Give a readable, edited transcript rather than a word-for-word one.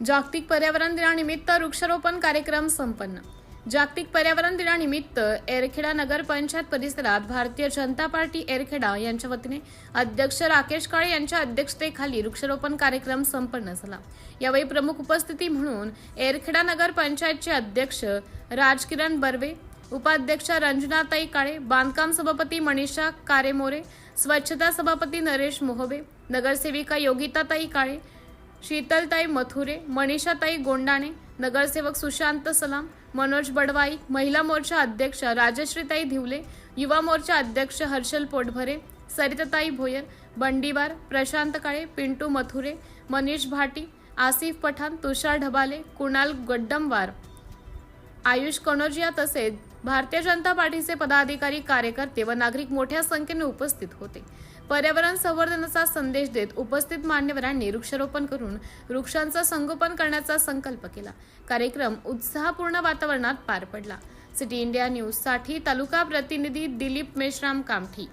जागतिक पर्यावरण दिनानिमित्त वृक्षारोपण कार्यक्रम संपन्न। जागतिक पर्यावरण दिनानिमित्त एरखेडा नगर पंचायत परिसरात भारतीय जनता पार्टी एरखेडा यांच्या वतीने अध्यक्ष राकेश काळे यांच्या अध्यक्षतेखाली वृक्षारोपण कार्यक्रम संपन्न झाला। यावेळी प्रमुख उपस्थिती म्हणून एरखेडा नगर पंचायतचे अध्यक्ष राजकिरण बर्वे, उपाध्यक्षा रंजनाताई काळे, बांधकाम सभापती मनीषा कारेमोरे, स्वच्छता सभापती नरेश मोहबे, नगरसेविका योगिताताई काळे, शीतलताई मथुरे, मनीषाताई गोंडाणे, नगरसेवक सुशांत सलाम, मनोज बडवाई, महिला मोर्चा अध्यक्ष राजश्रीताई धिवले, युवा मोर्चा अध्यक्ष हर्षल पोटभरे, सरिताताई भोयर, बंडीवार, प्रशांत काळे, पिंटू मथुरे, मनीष भाटी, आसिफ पठाण, तुषार ढबाले, कुणाल गड्डमवार, आयुष कनोजिया तसेच भारतीय जनता पार्टीचे पदाधिकारी, कार्यकर्ते व नागरिक मोठ्या संख्येने उपस्थित होते। पर्यावरण संवर्धनाचा संदेश देत उपस्थित मान्यवरांनी वृक्षारोपण करून वृक्षांचं संगोपन करण्याचा संकल्प केला। कार्यक्रम उत्साहपूर्ण वातावरणात पार पडला। सिटी इंडिया न्यूज साठी तालुका प्रतिनिधी दिलीप मेश्राम कामठी।